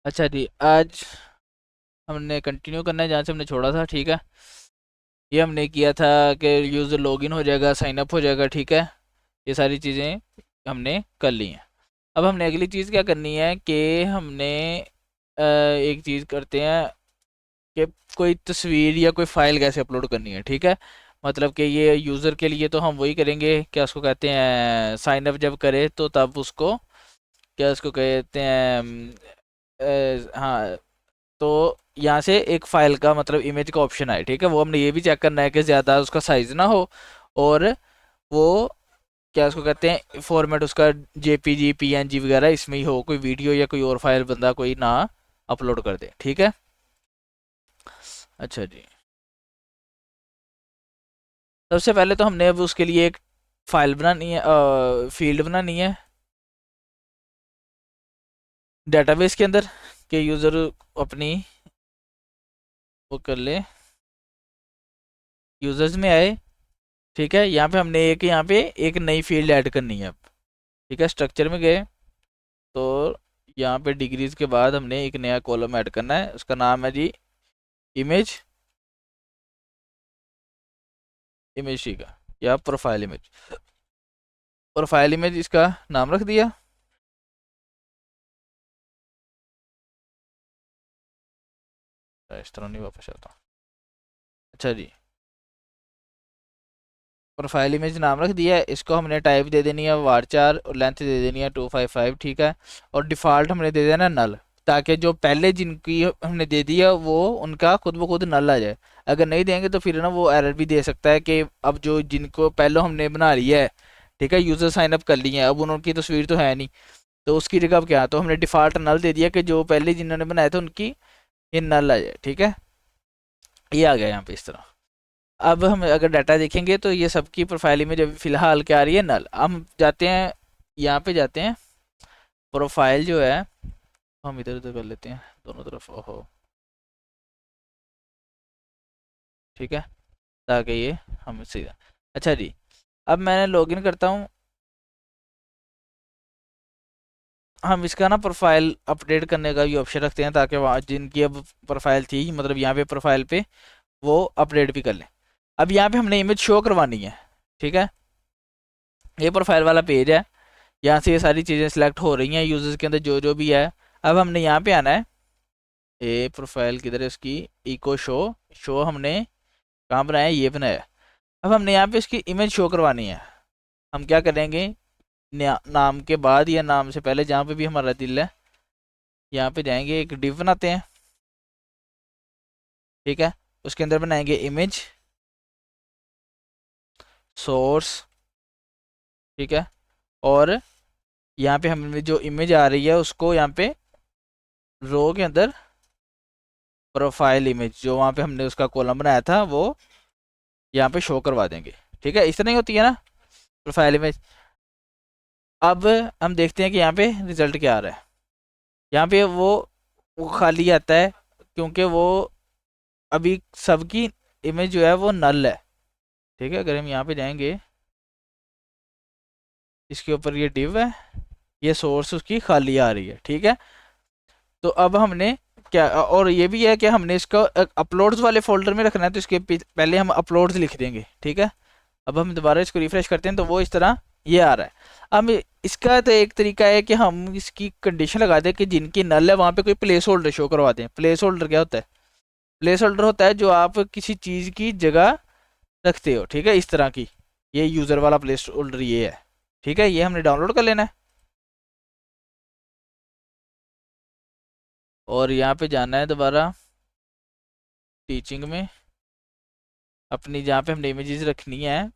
अच्छा जी, आज हमने कंटिन्यू करना है जहाँ से हमने छोड़ा था। ठीक है, ये हमने किया था कि यूज़र लॉगिन हो जाएगा, साइन अप हो जाएगा। ठीक है, ये सारी चीज़ें हमने कर ली हैं। अब हमने अगली चीज़ क्या करनी है कि हमने एक चीज़ करते हैं कि कोई तस्वीर या कोई फाइल कैसे अपलोड करनी है। ठीक है, मतलब कि ये यूज़र के लिए तो हम वही करेंगे, क्या उसको कहते हैं, साइन अप जब करे तो तब उसको क्या उसको कहते हैं, हाँ। तो यहाँ से एक फाइल का मतलब इमेज का ऑप्शन आए। ठीक है, वो हमने ये भी चेक करना है कि ज़्यादा उसका साइज ना हो, और वो क्या उसको कहते हैं, फॉर्मेट उसका जेपीजी पीएनजी वगैरह इसमें ही हो, कोई वीडियो या कोई और फाइल बंदा कोई ना अपलोड कर दे। ठीक है, अच्छा जी। सबसे पहले तो हमने अब उसके लिए एक फाइल बनानी है, फील्ड बनानी है डेटाबेस के अंदर, कि यूज़र अपनी वो कर ले, यूजर्स में आए। ठीक है, यहाँ पे हमने यहाँ पे एक नई फील्ड ऐड करनी है अब। ठीक है, स्ट्रक्चर में गए तो यहाँ पे डिग्रीज के बाद हमने एक नया कॉलम ऐड करना है, उसका नाम है जी इमेज, इमेज सी का या प्रोफाइल इमेज। प्रोफाइल इमेज इसका नाम रख दिया। इस तरह नहीं वापस आता। अच्छा जी, प्रोफाइल इमेज नाम रख दिया है, इसको हमने टाइप दे देनी है वार4 और लेंथ दे देनी है 255। ठीक है, और डिफ़ॉल्ट हमने दे देना नल, ताकि जो पहले जिनकी हमने दे दिया वो उनका खुद ब खुद नल आ जाए। अगर नहीं देंगे तो फिर ना वो एरर भी दे सकता है कि अब जो जिनको पहले हमने बना लिया है, ठीक है, यूज़र साइन अप कर लिए हैं, अब उनकी तस्वीर तो है नहीं, तो उसकी जगह अब क्या, तो हमने डिफ़ॉल्ट नल दे दिया कि जो पहले जिन्होंने बनाया था उनकी ये नल आ जाए। ठीक है, ये आ गया यहाँ पे इस तरह। अब हम अगर डाटा देखेंगे तो ये सबकी प्रोफाइल इमेज अभी फिलहाल क्या आ रही है, नल। हम जाते हैं, यहाँ पे जाते हैं, प्रोफाइल जो है हम इधर उधर कर लेते हैं दोनों तरफ, ओहो। ठीक है, ताकि ये हम सीधा, अच्छा जी। अब मैं लॉगिन करता हूँ, हम इसका ना प्रोफाइल अपडेट करने का भी ऑप्शन रखते हैं, ताकि वहाँ जिनकी अब प्रोफाइल थी, मतलब यहाँ पे प्रोफाइल पे वो अपडेट भी कर लें। अब यहाँ पे हमने इमेज शो करवानी है। ठीक है, ये प्रोफाइल वाला पेज है, यहाँ से ये सारी चीज़ें सिलेक्ट हो रही हैं यूजर्स के अंदर जो जो भी है। अब हमने यहाँ पे आना है, ये प्रोफाइल किधर है इसकी, इको शो, शो हमने कहाँ बनाया है, ये बनाया है। अब हमने यहाँ पे इसकी इमेज शो करवानी है। हम क्या करेंगे, नाम के बाद या नाम से पहले जहाँ पे भी हमारा दिल है, यहाँ पे जाएंगे, एक डिव बनाते हैं। ठीक है, उसके अंदर बनाएंगे इमेज सोर्स। ठीक है, और यहाँ पे हमें जो इमेज आ रही है उसको यहाँ पे रो के अंदर प्रोफाइल इमेज, जो वहाँ पे हमने उसका कॉलम बनाया था वो यहाँ पे शो करवा देंगे। ठीक है, इस तरह ही होती है ना प्रोफाइल इमेज। अब हम देखते हैं कि यहाँ पे रिजल्ट क्या आ रहा है। यहाँ पे वो खाली आता है, क्योंकि वो अभी सबकी इमेज जो है वो नल है। ठीक है, अगर हम यहाँ पे जाएंगे, इसके ऊपर ये डिव है, ये सोर्स उसकी खाली आ रही है। ठीक है, तो अब हमने क्या, और ये भी है कि हमने इसको अपलोड्स वाले फोल्डर में रखना है, तो इसके पहले हम अपलोड्स लिख देंगे। ठीक है, अब हम दोबारा इसको रिफ्रेश करते हैं तो वो इस तरह ये आ रहा है। अब इसका तो एक तरीका है कि हम इसकी कंडीशन लगा दें कि जिनकी नल है वहाँ पे कोई प्लेस होल्डर शो करवा दें। प्लेस होल्डर क्या होता है, प्लेस होल्डर होता है जो आप किसी चीज़ की जगह रखते हो। ठीक है, इस तरह की, ये यूज़र वाला प्लेस होल्डर ये है। ठीक है, ये हमने डाउनलोड कर लेना है, और यहाँ पे जाना है दोबारा टीचिंग में, अपनी जहाँ पे हमने इमेजेस रखनी है,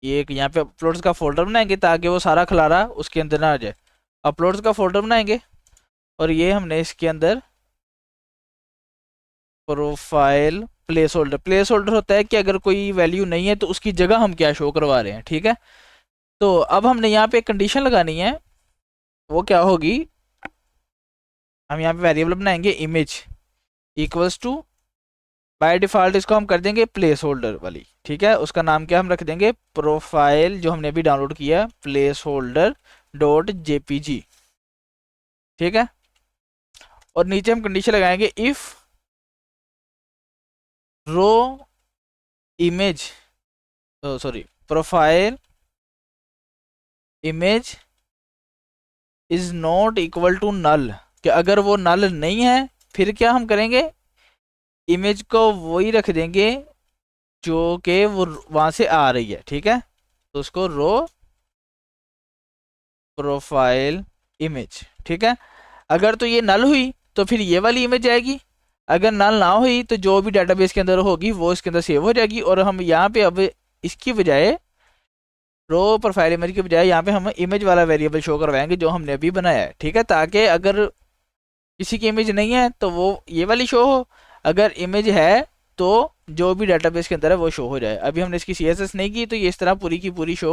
ये एक यहाँ पे अपलोड्स का फोल्डर बनाएंगे ताकि वो सारा खलारा उसके अंदर ना आ जाए। अपलोड्स का फोल्डर बनाएंगे, और ये हमने इसके अंदर profile place holder, place holder होता है कि अगर कोई वैल्यू नहीं है तो उसकी जगह हम क्या शो करवा रहे हैं। ठीक है, तो अब हमने यहाँ पे एक कंडीशन लगानी है, वो क्या होगी, हम यहाँ पे वेरिएबल बनाएंगे image equals to, by default इसको हम कर देंगे प्लेस होल्डर वाली। ठीक है, उसका नाम क्या हम रख देंगे, प्रोफाइल जो हमने अभी डाउनलोड किया प्लेस होल्डर डॉट जेपीजी। ठीक है, और नीचे हम कंडीशन लगाएंगे if row image, sorry, profile image is not equal to null, कि अगर वो नल नहीं है फिर क्या हम करेंगे, इमेज को वही रख देंगे जो कि वो वहां से आ रही है, ठीक है। तो उसको रो प्रोफाइल इमेज, ठीक है। अगर तो ये नल हुई तो फिर ये वाली इमेज आएगी, अगर नल ना हुई तो जो भी डेटाबेस के अंदर होगी वो इसके अंदर सेव हो जाएगी। और हम यहाँ पे अब इसकी बजाय रो प्रोफाइल इमेज की बजाय यहाँ पे हम इमेज वाला वेरिएबल शो करवाएंगे जो हमने अभी बनाया है, ठीक है, ताकि अगर किसी की इमेज नहीं है तो वो ये वाली शो हो, अगर इमेज है तो जो भी डेटाबेस के अंदर है वो शो हो जाए। अभी हमने इसकी CSS नहीं की तो ये इस तरह पूरी की पूरी शो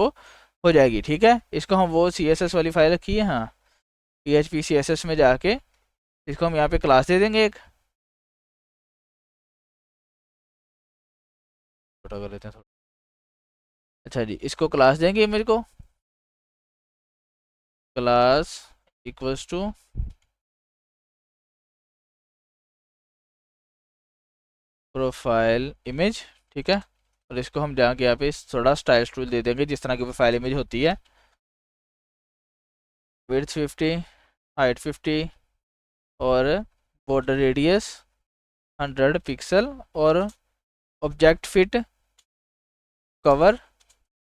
हो जाएगी, ठीक है। इसको हम वो CSS वाली फाइल रखी है, हाँ, PHP CSS में जाके इसको हम यहाँ पे क्लास दे देंगे एक, छोटा कर लेते हैं थोड़ा। अच्छा जी, इसको क्लास देंगे इमेज को, class equals to profile image, ठीक है। और इसको हम जाके यहाँ पे थोड़ा स्टाइल टूल दे देंगे जिस तरह की प्रोफाइल इमेज होती है, विड्थ 50, हाइट 50 और बॉर्डर रेडियस 100 पिक्सल और ऑब्जेक्ट फिट कवर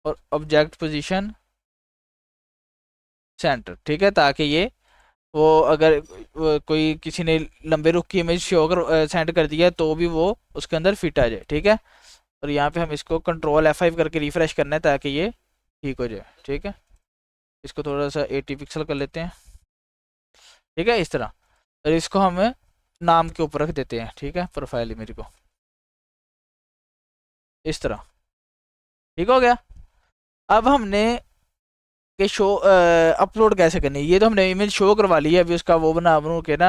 और ऑब्जेक्ट पोजीशन सेंटर, ठीक है, ताकि ये वो अगर कोई किसी ने लंबे रुख की इमेज शो कर सेंड कर दिया तो भी वो उसके अंदर फिट आ जाए, ठीक है। और यहाँ पे हम इसको कंट्रोल F5 करके रिफ्रेश करना है ताकि ये ठीक हो जाए, ठीक है। इसको थोड़ा सा 80 पिक्सल कर लेते हैं, ठीक है, इस तरह। और इसको हम नाम के ऊपर रख देते हैं, ठीक है, प्रोफाइल इमेज को इस तरह, ठीक हो गया। अब हमने कि शो अपलोड कैसे करनी है, ये तो हमने इमेज शो करवा ली है, अभी उसका वो बना बनू के ना,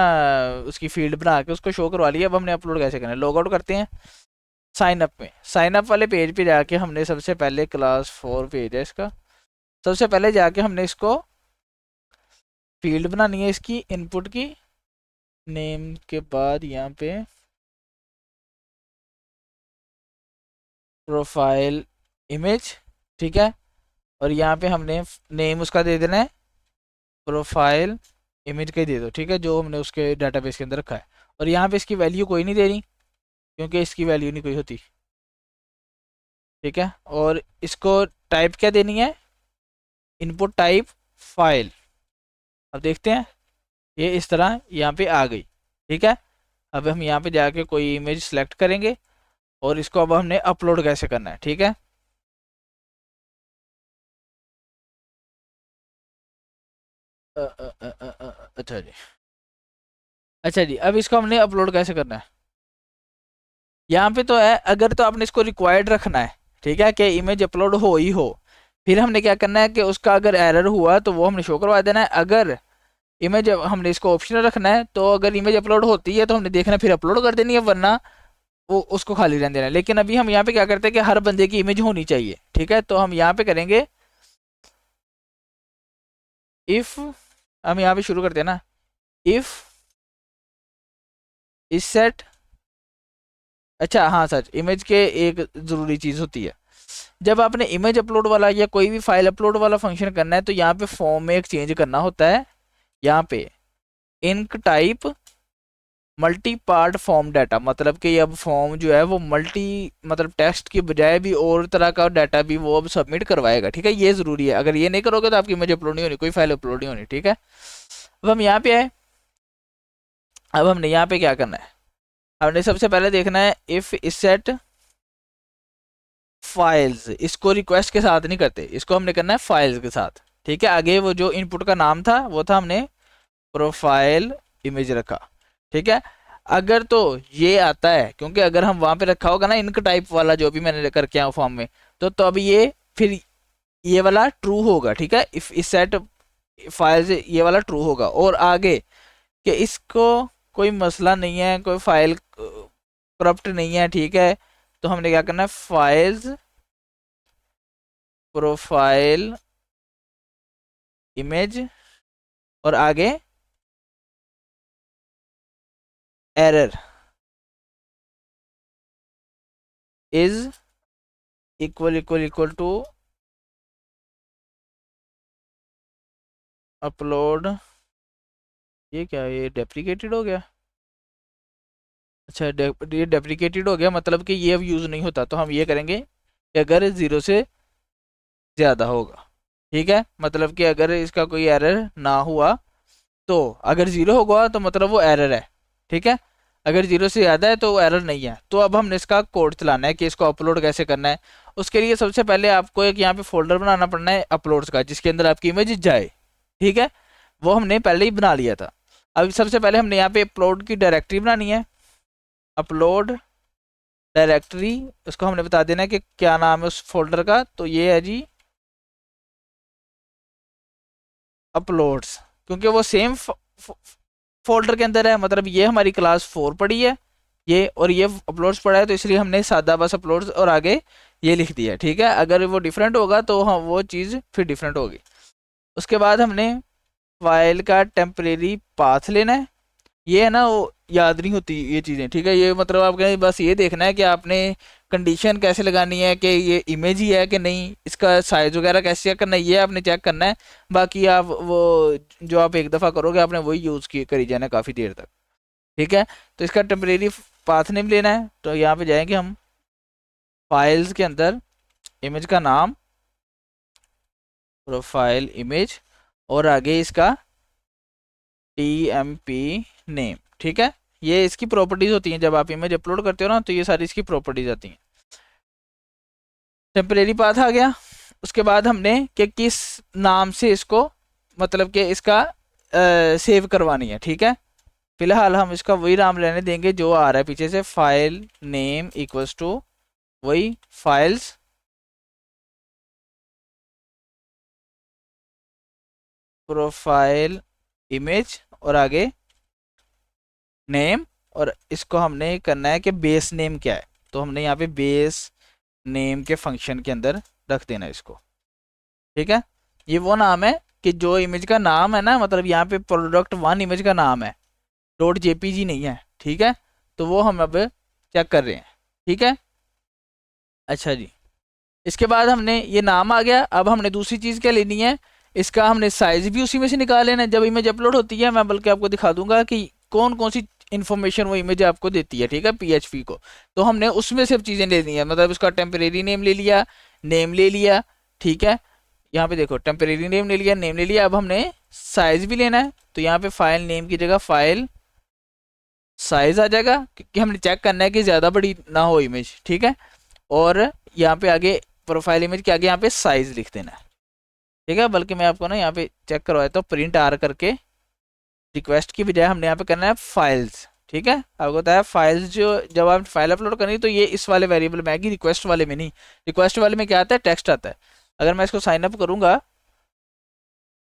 उसकी फील्ड बना के उसको शो करवा लिया। अब हमने अपलोड कैसे करना है, लॉग आउट करते हैं साइन अप में, साइन अप वाले पेज पे जाके हमने सबसे पहले क्लास 4 पेज है इसका, सबसे पहले जाके हमने इसको फील्ड बनानी है इसकी इनपुट की, नेम के बाद यहाँ पे प्रोफाइल इमेज, ठीक है। और यहाँ पे हमने नेम उसका दे देना है प्रोफाइल इमेज का ही दे दो, ठीक है, जो हमने उसके डाटाबेस के अंदर रखा है। और यहाँ पे इसकी वैल्यू कोई नहीं देनी क्योंकि इसकी वैल्यू नहीं कोई होती, ठीक है। और इसको टाइप क्या देनी है, इनपुट टाइप फाइल। अब देखते हैं ये इस तरह यहाँ पे आ गई, ठीक है। अब हम यहाँ पे जाके कोई इमेज सेलेक्ट करेंगे और इसको अब हमने अपलोड कैसे करना है, ठीक है। अच्छा जी, अच्छा जी, अब इसको हमने अपलोड कैसे करना है, यहाँ पे तो है, अगर तो आपने इसको रिक्वायर्ड रखना है, ठीक है, कि इमेज अपलोड हो ही हो, फिर हमने क्या करना है कि उसका अगर एरर हुआ तो वो हमने शो करवा देना है। अगर इमेज हमने इसको ऑप्शनल रखना है तो अगर इमेज अपलोड होती है तो हमने देखना फिर अपलोड कर देनी है, वरना वो उसको खाली रहने देना है। लेकिन अभी हम यहाँ पे क्या करते हैं कि हर बंदे की इमेज होनी चाहिए, ठीक है। तो हम यहाँ पे करेंगे इफ, हम यहाँ पे शुरू करते हैं ना, इफ इस सेट, अच्छा हाँ सच, इमेज के एक ज़रूरी चीज़ होती है, जब आपने इमेज अपलोड वाला या कोई भी फाइल अपलोड वाला फंक्शन करना है तो यहाँ पे फॉर्म में एक चेंज करना होता है, यहाँ पे enctype multi part form data, मतलब कि अब फॉर्म जो है वो मल्टी, मतलब टेक्स्ट की बजाय भी और तरह का डाटा भी वो अब सबमिट करवाएगा, ठीक है। ये ज़रूरी है, अगर ये नहीं करोगे तो आपकी इमेज अपलोड नहीं होनी, कोई फाइल अपलोड नहीं होनी, ठीक है। अब हम यहाँ पे आए, अब हमने यहाँ पे क्या करना है, हमने सबसे पहले देखना है इफ इस सेट फाइल्स, इसको रिक्वेस्ट के साथ नहीं करते, इसको हमने करना है फाइल्स के साथ, ठीक है। आगे वो जो इनपुट का नाम था वो था हमने प्रोफाइल इमेज रखा, ठीक है। अगर तो ये आता है, क्योंकि अगर हम वहां पे रखा होगा ना इनक टाइप वाला जो भी मैंने करके आया फॉर्म में, तो अब ये फिर ये वाला ट्रू होगा, ठीक है, इफ इस सेट फाइल से ये वाला ट्रू होगा। और आगे कि इसको कोई मसला नहीं है, कोई फाइल करप्ट नहीं है, ठीक है, तो हमने क्या करना है फाइल्स प्रोफाइल इमेज और आगे error is equal to upload, ये क्या, ये डेप्रिकेटेड हो गया। अच्छा ये डेप्रिकेटेड हो गया, मतलब कि ये अब यूज़ नहीं होता। तो हम ये करेंगे कि अगर 0 से ज़्यादा होगा, ठीक है, मतलब कि अगर इसका कोई एरर ना हुआ, तो अगर 0 होगा तो मतलब वो एरर है, ठीक है। अगर 0 से ज़्यादा है तो वो एरर नहीं है। तो अब हमने इसका कोड चलाना है कि इसको अपलोड कैसे करना है। उसके लिए सबसे पहले आपको एक यहाँ पे फोल्डर बनाना पड़ना है अपलोड्स का, जिसके अंदर आपकी इमेज जाए, ठीक है। वो हमने पहले ही बना लिया था। अब सबसे पहले हमने यहाँ पे अपलोड की डायरेक्टरी बनानी है। अपलोड डायरेक्टरी, उसको हमने बता देना है कि क्या नाम है उस फोल्डर का। तो ये है जी अपलोड्स, क्योंकि वो सेम फोल्डर के अंदर है, मतलब ये हमारी क्लास 4 पड़ी है ये, और ये अपलोड्स पड़ा है, तो इसलिए हमने सादा बस अपलोड्स और आगे ये लिख दिया, ठीक है। अगर वो डिफरेंट होगा तो हाँ वो चीज़ फिर डिफरेंट होगी। उसके बाद हमने फाइल का टेम्परेरी पाथ लेना है। ये है ना, वो याद नहीं होती ये चीज़ें, ठीक है। ये मतलब आपके बस ये देखना है कि आपने कंडीशन कैसे लगानी है कि ये इमेज ही है कि नहीं, इसका साइज वगैरह कैसे चेक करना है, ये आपने चेक करना है। बाकी आप वो जो आप एक दफ़ा करोगे आपने वही यूज़ की करी जाना काफ़ी देर तक, ठीक है। तो इसका टेम्परेरी पाथ नेम लेना है। तो यहाँ पे जाएंगे हम फाइल्स के अंदर, इमेज का नाम, प्रोफाइल इमेज, और आगे इसका TMP नेम, ठीक है। ये इसकी प्रॉपर्टीज होती हैं, जब आप इमेज अपलोड करते हो ना तो ये सारी इसकी प्रॉपर्टीज आती हैं। टेम्परेरी पाथ आ गया। उसके बाद हमने कि किस नाम से इसको, मतलब कि इसका सेव करवानी है, ठीक है। फिलहाल हम इसका वही नाम लेने देंगे जो आ रहा है पीछे से, फाइल नेम इक्वल्स टू वही फाइल्स प्रोफाइल इमेज, और आगे नेम। और इसको हमने करना है कि बेस नेम क्या है, तो हमने यहाँ पे बेस नेम के फंक्शन के अंदर रख देना इसको, ठीक है। ये वो नाम है कि जो इमेज का नाम है ना, मतलब यहाँ पे प्रोडक्ट 1 इमेज का नाम है, डॉट JPG नहीं है, ठीक है। तो वो हम अब चेक कर रहे हैं, ठीक है। अच्छा जी, इसके बाद हमने ये नाम आ गया। अब हमने दूसरी चीज़ क्या लेनी है, इसका हमने साइज भी उसी में से निकाल लेना है। जब इमेज अपलोड होती है, मैं बल्कि आपको दिखा दूंगा कि कौन कौन सी इन्फॉर्मेशन वो इमेज आपको देती है, ठीक है, PHP को। तो हमने उसमें सब चीज़ें लेनी है, मतलब इसका टेम्परेरी नेम ले लिया, नेम ले लिया, ठीक है। यहाँ पे देखो टेम्परेरी नेम ले लिया, नेम ले लिया। अब हमने साइज भी लेना है। तो यहाँ पे फाइल नेम की जगह फाइल साइज आ जाएगा, क्योंकि हमने चेक करना है कि ज़्यादा बड़ी ना हो इमेज, ठीक है। और यहाँ पे आगे प्रोफाइल इमेज के आगे यहाँ पे साइज लिख देना है, ठीक है। बल्कि मैं आपको ना यहाँ पे चेक करवाया तो प्रिंट आर करके, रिक्वेस्ट की बजाय हमने यहाँ पे करना है फाइल्स, ठीक है। आपको बताया फाइल्स, जो जब आप फाइल अपलोड करेंगे तो ये इस वाले वेरिएबल में आएगी, रिक्वेस्ट वाले में नहीं। रिक्वेस्ट वाले में क्या आता है, टेक्स्ट आता है। अगर मैं इसको साइन अप करूंगा,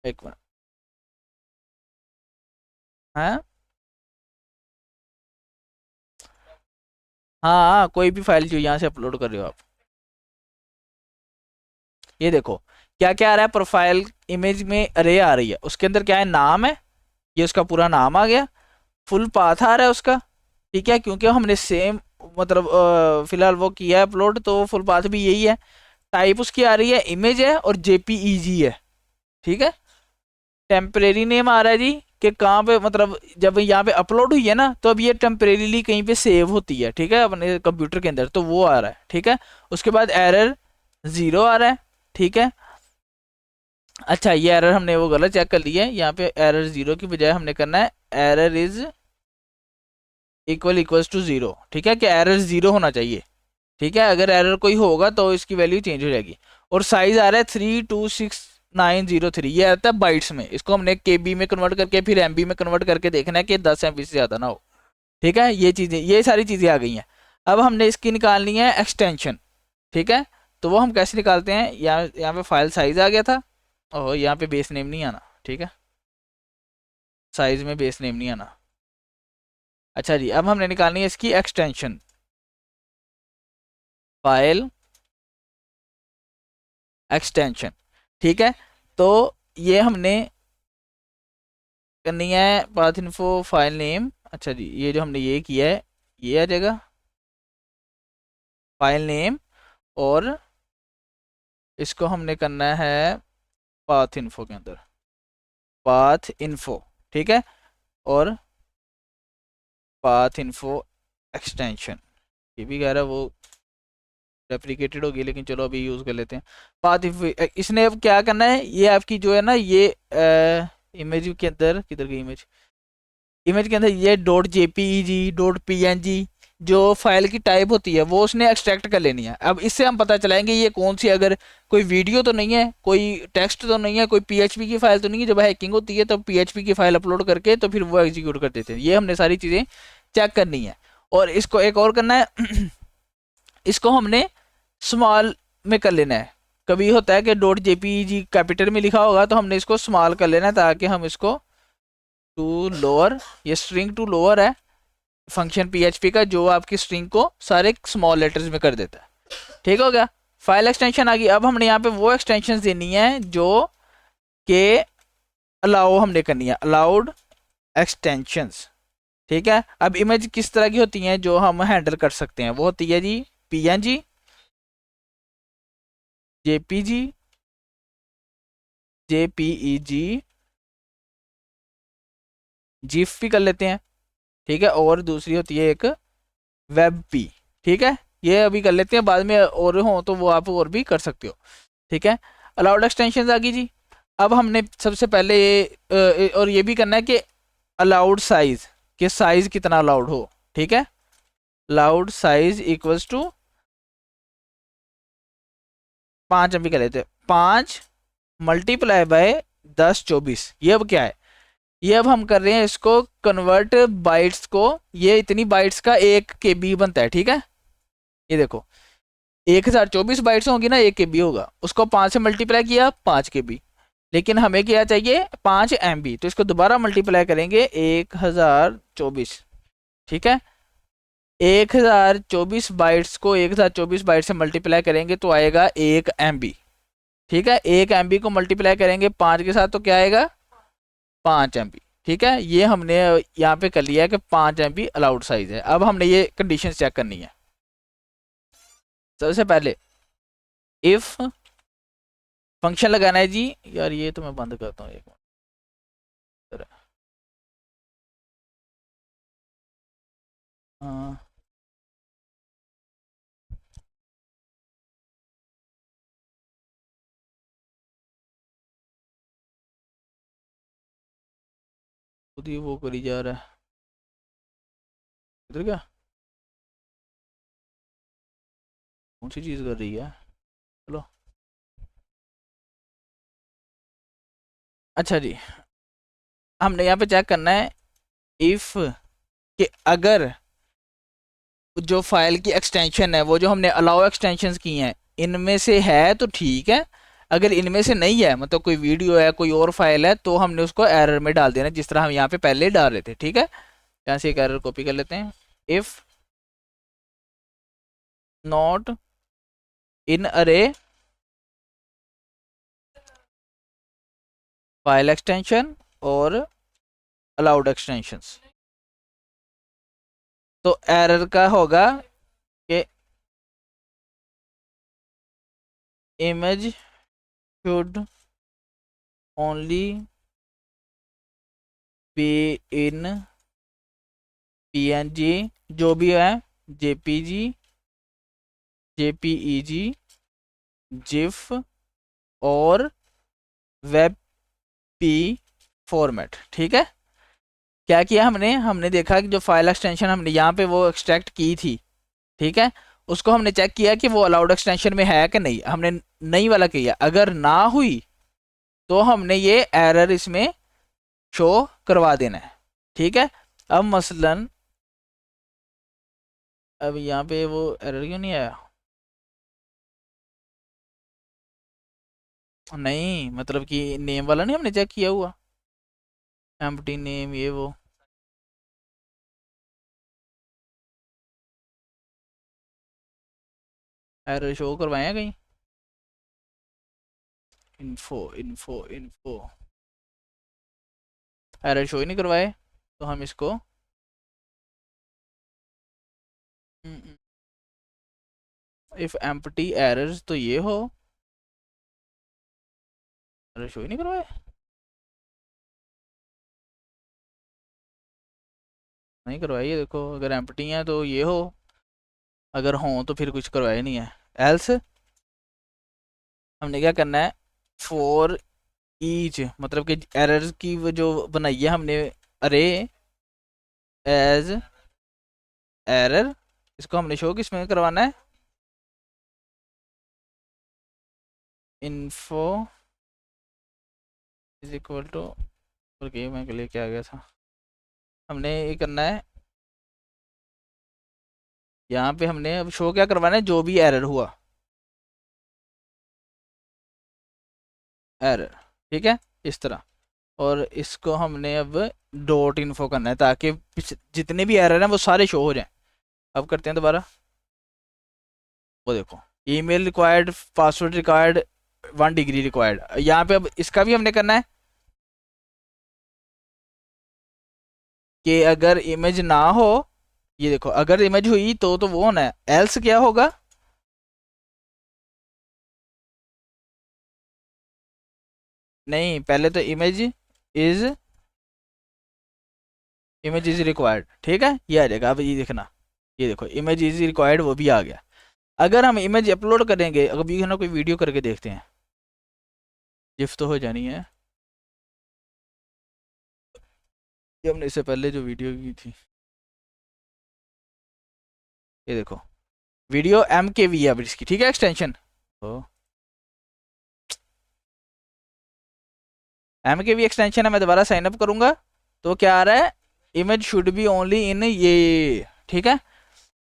एक मिनट, हाँ हाँ हाँ, कोई भी फाइल जो यहाँ से अपलोड कर रहे हो आप, ये देखो क्या क्या आ रहा है। प्रोफाइल इमेज में अरे आ रही है, उसके अंदर क्या है, नाम है, ये उसका पूरा नाम आ गया। फुल पाथ आ रहा है उसका, ठीक है, क्योंकि हमने सेम मतलब फिलहाल वो किया है अपलोड, तो फुल पाथ भी यही है। टाइप उसकी आ रही है इमेज है और JPEG है, ठीक है। टेम्परेरी नेम आ रहा है जी कि कहाँ पे, मतलब जब यहाँ पे अपलोड हुई है ना तो अब ये टेम्परेरीली कहीं पे सेव होती है, ठीक है, अपने कंप्यूटर के अंदर, तो वो आ रहा है, ठीक है। उसके बाद एरर 0 आ रहा है, ठीक है। अच्छा ये एरर हमने वो गलत चेक कर लिया है, यहाँ पे एरर 0 की बजाय हमने करना है एरर इज इक्वल्स टू 0, ठीक है, कि एरर 0 होना चाहिए, ठीक है। अगर एरर कोई होगा तो इसकी वैल्यू चेंज हो जाएगी। और साइज आ रहा है 326903, ये आता है बाइट्स में। इसको हमने KB में कन्वर्ट करके फिर MB में कन्वर्ट करके देखना है कि 10 MB से ज़्यादा ना हो, ठीक है। ये चीज़ें, ये सारी चीज़ें आ गई हैं। अब हमने इसकी निकालनी है एक्सटेंशन, ठीक है। तो वो हम कैसे निकालते हैं, यहाँ पे फाइल साइज आ गया था, और यहाँ पे बेस नेम नहीं आना, ठीक है, साइज में बेस नेम नहीं आना। अच्छा जी, अब हमने निकालनी है इसकी एक्सटेंशन, फाइल एक्सटेंशन, ठीक है। तो ये हमने करनी है पाथ इन्फो फाइल नेम, अच्छा जी, ये जो हमने ये किया है ये आ जाएगा फाइल नेम, और इसको हमने करना है पाथ इन्फो के अंदर, पाथ इन्फो, ठीक है, और पाथ इन्फो एक्सटेंशन, ये भी कह रहा है वो रेप्लिकेटेड होगी, लेकिन चलो अभी यूज़ कर लेते हैं पाथ इन्फो। इसने अब क्या करना है, ये आपकी जो है ना ये इमेज के अंदर, किधर गई इमेज, इमेज के अंदर ये डॉट जेपीईजी डॉट पीएनजी जो फाइल की टाइप होती है वो उसने एक्सट्रैक्ट कर लेनी है। अब इससे हम पता चलाएंगे ये कौन सी, अगर कोई वीडियो तो नहीं है, कोई टेक्स्ट तो नहीं है, कोई पीएचपी की फाइल तो नहीं है। जब हैकिंग होती है तो पीएचपी की फाइल अपलोड करके तो फिर वो एग्जीक्यूट कर देते हैं। ये हमने सारी चीज़ें चेक करनी है। और इसको एक और करना है इसको हमने स्मॉल में कर लेना है। कभी होता है कि डॉट जेपीजी कैपिटल में लिखा होगा तो हमने इसको स्मॉल कर लेना है, ताकि हम इसको टू लोअर, ये स्ट्रिंग टू लोअर है फंक्शन पीएचपी का, जो आपकी स्ट्रिंग को सारे स्मॉल लेटर्स में कर देता है। ठीक हो गया, फाइल एक्सटेंशन आ गई। अब हमने यहाँ पे वो एक्सटेंशन देनी है जो के अलाउ हमने करनी है, अलाउड एक्सटेंशंस। ठीक है, अब इमेज किस तरह की होती हैं जो हम हैंडल कर सकते हैं, वो होती है जी पीएनजी, जेपीजी, जेपीईजी, जीफ भी कर लेते हैं, ठीक है, और दूसरी होती है एक वेब पी। ठीक है, ये अभी कर लेते हैं, बाद में और हो तो वो आप और भी कर सकते हो। ठीक है, अलाउड एक्सटेंशन आ गई जी। अब हमने सबसे पहले ये और ये भी करना है कि अलाउड साइज, कि साइज कितना अलाउड हो। ठीक है, allowed size equals to 5 MB कर लेते हैं, 5 मल्टीप्लाई बाय 1024। ये अब क्या है, ये अब हम कर रहे हैं इसको कन्वर्ट बाइट्स को, ये इतनी बाइट्स का 1 KB बनता है। ठीक है, ये देखो 1024 बाइट्स होंगी ना, 1 KB होगा, उसको 5 से मल्टीप्लाई किया 5 KB, लेकिन हमें क्या चाहिए 5 MB, तो इसको दोबारा मल्टीप्लाई करेंगे 1024। ठीक है, 1024 बाइट्स को 1024 बाइट से मल्टीप्लाई करेंगे तो आएगा 1 MB। ठीक है, 1 MB को मल्टीप्लाई करेंगे 5 के साथ तो क्या आएगा 5 MB। ठीक है, ये हमने यहाँ पे कर लिया है कि 5 MB अलाउड साइज है। अब हमने ये कंडीशन चेक करनी है। सबसे पहले इफ फंक्शन लगाना है जी, यार ये तो मैं बंद करता हूँ एक मिनट। हाँ, खुद ही वो करी जा रहा है, इधर क्या कौन सी चीज़ कर रही है, चलो। अच्छा जी, हमने यहाँ पे चेक करना है इफ कि अगर जो फाइल की एक्सटेंशन है वो जो हमने अलाउ एक्सटेंशंस की हैं इनमें से है तो ठीक है, अगर इनमें से नहीं है, मतलब कोई वीडियो है कोई और फाइल है, तो हमने उसको एरर में डाल देना, जिस तरह हम यहाँ पे पहले डाल रहे थे। ठीक है, यहाँ से एक एरर कॉपी कर लेते हैं, इफ नॉट इन अरे फाइल एक्सटेंशन और अलाउड एक्सटेंशंस, तो एरर का होगा कि image should only be in PNG, जो भी है जेपीजी, जेपीईजी, जिफ और वेब पी फॉर्मेट। ठीक है, क्या किया हमने, हमने देखा कि जो फाइल एक्सटेंशन हमने यहाँ पे वो एक्सट्रैक्ट की थी, ठीक है, उसको हमने चेक किया कि वो अलाउड एक्सटेंशन में है कि नहीं, हमने नहीं वाला किया, अगर ना हुई तो हमने ये एरर इसमें शो करवा देना है। ठीक है, अब मसलन अब यहाँ पे वो एरर क्यों नहीं आया, नहीं मतलब कि नेम वाला नहीं हमने चेक किया हुआ, एम्प्टी नेम ये वो, एरर शो करवाए हैं कहीं, info info info, error show ही नहीं करवाए, तो हम इसको इफ एम्प्टी एरर्स तो ये हो, अरे शो ही नहीं करवाए, नहीं करवाई है, देखो अगर एम्प्टी है तो ये हो, अगर हो तो फिर कुछ करवाया नहीं है। एल्स हमने क्या करना है, फॉर ईच मतलब कि एरर्स की वो जो बनाई है हमने अरे एज एरर, इसको हमने शो किसमें करवाना है, इन्फो इज इक्वल टू, मैं के लिए क्या आ गया था, हमने ये करना है यहाँ पे, हमने अब शो क्या करवाना है, जो भी एरर हुआ एरर, ठीक है इस तरह। और इसको हमने अब डॉट इन्फो करना है ताकि जितने भी एरर हैं वो सारे शो हो जाएं। अब करते हैं दोबारा, वो देखो email required, password required, 1 degree required, यहाँ पे अब इसका भी हमने करना है कि अगर इमेज ना हो, ये देखो अगर इमेज हुई तो वो होना है, एल्स क्या होगा, नहीं पहले तो इमेज इज रिक्वायर्ड, ठीक है ये आ जाएगा। अब ये देखना, ये देखो इमेज इज रिक्वायर्ड वो भी आ गया। अगर हम इमेज अपलोड करेंगे, अभी है ना कोई वीडियो करके देखते हैं, जिफ तो हो जानी है, ये हमने इससे पहले जो वीडियो की थी, ये देखो वीडियो MKV है अब इसकी, ठीक है एक्सटेंशन, तो MKV एक्सटेंशन है, मैं दोबारा साइन अप करूंगा तो क्या आ रहा है, image should be only in ये, ठीक है।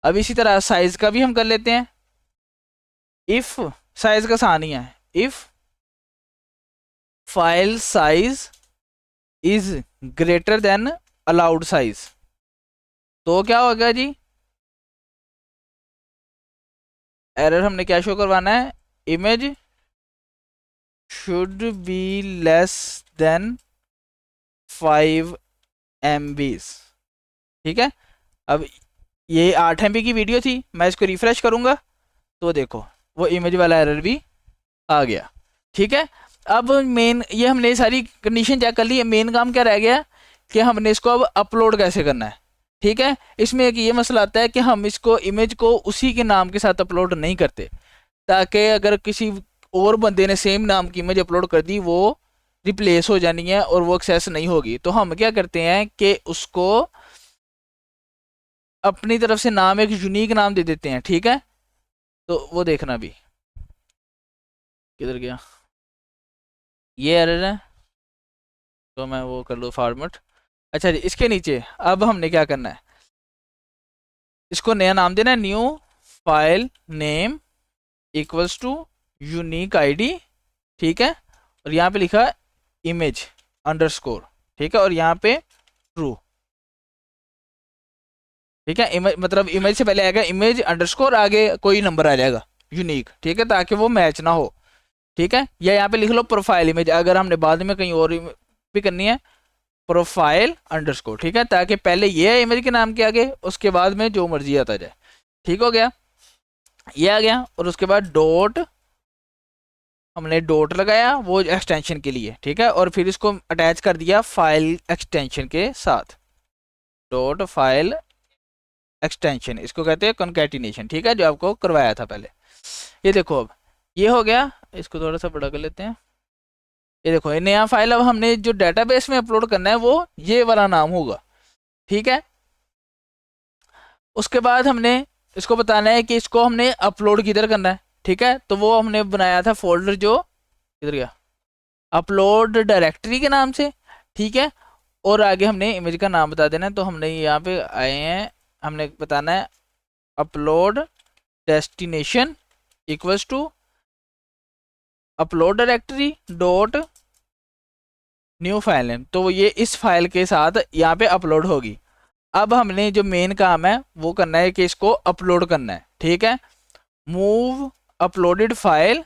अब इसी तरह साइज का भी हम कर लेते हैं, इफ साइज का आसान ही है, if file size is greater than allowed size, तो क्या होगा जी, एरर हमने क्या शो करवाना है, image should be less than 5 MB, ठीक है। अब ये 8 MB की वीडियो थी, मैं इसको रिफ्रेश करूंगा तो देखो वो इमेज वाला एरर भी आ गया, ठीक है। अब मेन ये हमने सारी कंडीशन चेक कर ली है, मेन काम क्या रह गया कि हमने इसको अब अपलोड कैसे करना है, ठीक है। इसमें एक ये मसला आता है कि हम इसको इमेज को उसी के नाम के साथ अपलोड नहीं करते, ताकि अगर किसी और बंदे ने सेम नाम की इमेज अपलोड कर दी वो रिप्लेस हो जानी है और वो एक्सेस नहीं होगी, तो हम क्या करते हैं कि उसको अपनी तरफ से नाम एक यूनिक नाम दे देते हैं, ठीक है। तो वो देखना भी, किधर गया, ये एरर है तो मैं वो कर लूँ फॉर्मेट, अच्छा जी इसके नीचे अब हमने क्या करना है, इसको नया नाम देना है, new file name equals to unique ID, ठीक है। और यहाँ पे लिखा इमेज अंडरस्कोर, ठीक है, और यहाँ पे ट्रू, ठीक है। इमेज मतलब इमेज से पहले आएगा इमेज अंडरस्कोर, आगे कोई नंबर आ जाएगा यूनिक, ठीक है, ताकि वो मैच ना हो, ठीक है। या यहाँ पे लिख लो प्रोफाइल इमेज, अगर हमने बाद में कहीं और भी करनी है, प्रोफाइल अंडरस्कोर, ठीक है, ताकि पहले ये इमेज के नाम के आगे, उसके बाद में जो मर्जी आता जाए, ठीक हो गया, ये आ गया। और उसके बाद डॉट, हमने डॉट लगाया वो एक्सटेंशन के लिए, ठीक है, और फिर इसको अटैच कर दिया फाइल एक्सटेंशन के साथ, डॉट फाइल एक्सटेंशन, इसको कहते हैं कॉन्कैटिनेशन, ठीक है, जो आपको करवाया था पहले। ये देखो अब ये हो गया, इसको थोड़ा सा बड़ा कर लेते हैं, ये देखो ये नया फाइल अब हमने जो डेटाबेस में अपलोड करना है वो ये वाला नाम होगा, ठीक है। उसके बाद हमने इसको बताना है कि इसको हमने अपलोड किधर करना है, ठीक है, तो वो हमने बनाया था फोल्डर जो किधर गया, अपलोड डायरेक्टरी के नाम से, ठीक है। और आगे हमने इमेज का नाम बता देना है, तो हमने यहाँ पे आए हैं, हमने बताना है upload destination equals to upload directory dot new file name, तो ये इस फाइल के साथ यहाँ पे अपलोड होगी। अब हमने जो मेन काम है वो करना है कि इसको अपलोड करना है, ठीक है। मूव अपलोडेड फाइल,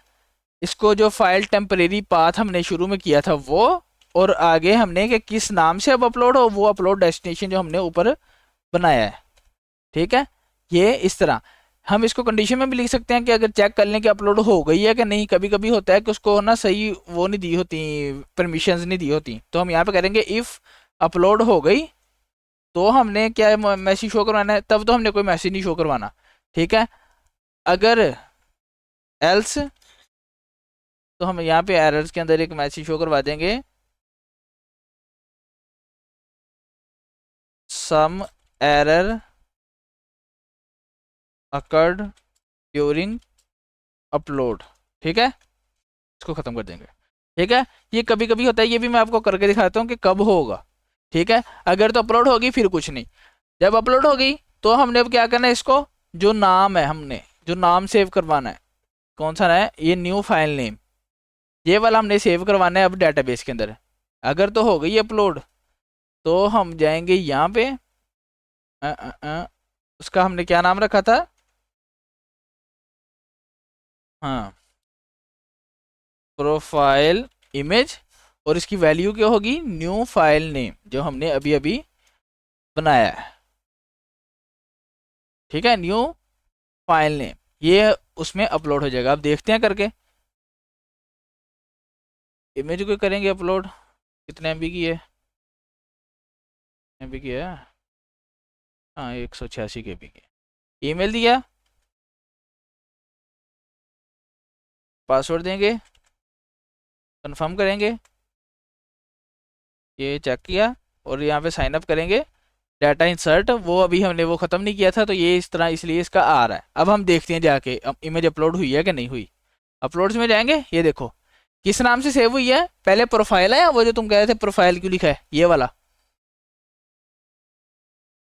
इसको जो फाइल टेम्परेरी पाथ हमने शुरू में किया था वो, और आगे हमने कि किस नाम से अब अपलोड हो, वो अपलोड डेस्टिनेशन जो हमने ऊपर बनाया है, ठीक है। ये इस तरह हम इसको कंडीशन में भी लिख सकते हैं कि अगर चेक कर लें कि अपलोड हो गई है कि नहीं। कभी कभी होता है कि उसको ना सही वो नहीं दी होती, परमिशंस नहीं दी होती, तो हम यहाँ पे करेंगे इफ़ अपलोड हो गई तो हमने क्या मैसेज शो करवाना है, तब तो हमने कोई मैसेज नहीं शो करवाना, ठीक है। अगर एल्स, तो हम यहाँ पे एरर्स के अंदर एक मैसेज शो करवा देंगे, some error occurred during upload, ठीक है, इसको खत्म कर देंगे, ठीक है। ये कभी कभी होता है, ये भी मैं आपको करके दिखाता हूँ कि कब होगा, ठीक है। अगर तो अपलोड होगी फिर कुछ नहीं, जब अपलोड हो गई तो हमने अब क्या करना है, इसको जो नाम है, हमने जो नाम सेव करवाना है, कौन सा है ये, न्यू फाइल नेम, ये वाला हमने सेव करवाना है अब डेटाबेस के अंदर। अगर तो हो गई अपलोड तो हम जाएंगे यहाँ पे, उसका हमने क्या नाम रखा था, हाँ, प्रोफाइल इमेज, और इसकी वैल्यू क्या होगी, न्यू फाइल नेम, जो हमने अभी अभी बनाया है, ठीक है, न्यू फाइल नेम, ये उसमें अपलोड हो जाएगा। अब देखते हैं करके, इमेज को करेंगे अपलोड, कितने एमबी की है, एमबी की है, हाँ 186 KB की। ईमेल दिया, पासवर्ड देंगे, कंफर्म करेंगे, ये चेक किया, और यहाँ पे साइन अप करेंगे, डाटा इंसर्ट, वो अभी हमने वो ख़त्म नहीं किया था तो ये इस तरह इसलिए इसका आ रहा है। अब हम देखते हैं जाके इमेज अपलोड हुई है कि नहीं हुई। अपलोड्स में जाएंगे, ये देखो किस नाम से सेव हुई है, पहले प्रोफाइल है, वो जो तुम कह रहे थे प्रोफाइल क्यों लिखा है, ये वाला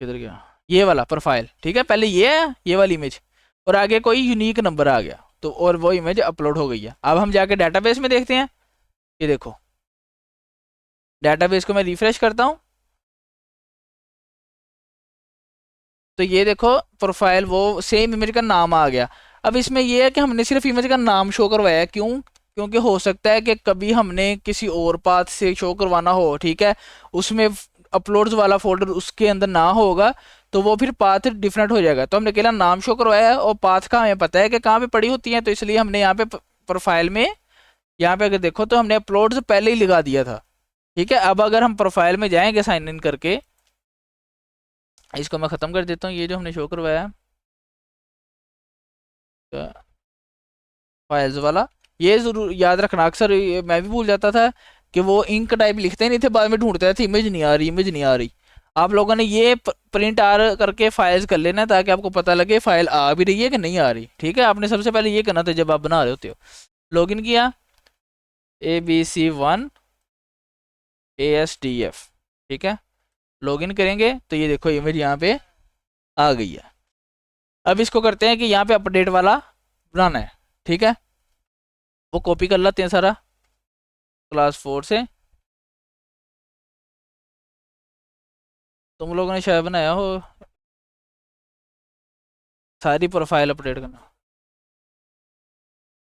किधर गया, ये वाला प्रोफाइल, ठीक है, पहले ये है ये वाली इमेज, और आगे कोई यूनिक नंबर आ गया तो, और वो इमेज अपलोड हो गई है। अब हम जाके डाटाबेस में देखते हैं, ये देखो डाटाबेस को मैं रिफ्रेश करता हूँ, तो ये देखो प्रोफाइल वो सेम इमेज का नाम आ गया। अब इसमें ये है कि हमने सिर्फ इमेज का नाम शो करवाया है, क्यों, क्योंकि हो सकता है कि कभी हमने किसी और पाथ से शो करवाना हो, ठीक है, उसमें अपलोड्स वाला फोल्डर उसके अंदर ना होगा, तो वो फिर पाथ डिफरेंट हो जाएगा। तो हमने अकेला नाम शो करवाया है और पाथ का हमें पता है कि कहाँ पे पड़ी होती है, तो इसलिए हमने यहाँ पे प्रोफाइल में, यहाँ पे अगर देखो तो हमने अपलोड्स पहले ही लगा दिया था, ठीक है। अब अगर हम प्रोफाइल में जाएंगे साइन इन करके, इसको मैं ख़त्म कर देता हूँ, ये जो हमने शो करवाया फाइल्स वाला, ये ज़रूर याद रखना, अक्सर मैं भी भूल जाता था कि वो इंक टाइप लिखते नहीं थे, बाद में ढूंढते थे इमेज नहीं आ रही, इमेज नहीं आ रही। आप लोगों ने ये प्रिंट आर करके फाइल्स कर लेना, ताकि आपको पता लगे फाइल आ भी रही है कि नहीं आ रही, ठीक है। आपने सबसे पहले ये करना था जब आप बना रहे होते हो। लॉगिन किया, ABC1 ASDF, ठीक है, लॉगिन करेंगे तो ये देखो इमेज यहाँ पे आ गई है। अब इसको करते हैं कि यहाँ पे अपडेट वाला बनाना है, ठीक है, वो कॉपी कर लेते हैं सारा क्लास 4 से, तुम लोगों ने शायद बनाया हो, सारी प्रोफाइल अपडेट करना।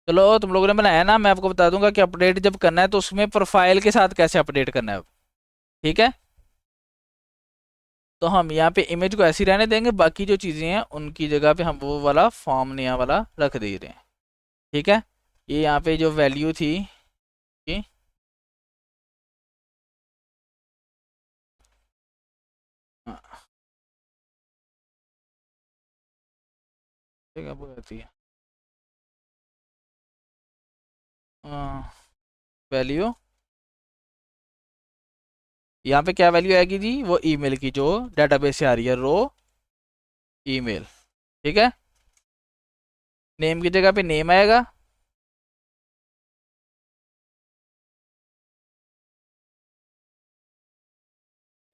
चलो तुम लोगों ने बनाया ना, मैं आपको बता दूंगा कि अपडेट जब करना है तो उसमें प्रोफाइल के साथ कैसे अपडेट करना है अब, ठीक है। तो हम यहाँ पे इमेज को ऐसी रहने देंगे, बाकी जो चीज़ें हैं उनकी जगह पे हम वो वाला फॉर्म नया वाला रख दे रहे हैं, ठीक है। ये यहाँ पे जो वैल्यू थी, ये हाँ, ठीक है, वो आती है वैल्यू, यहाँ पे क्या वैल्यू आएगी जी, वो ईमेल की जो डेटाबेस से आ रही है, रो ईमेल, ठीक है। नेम की जगह पे नेम आएगा,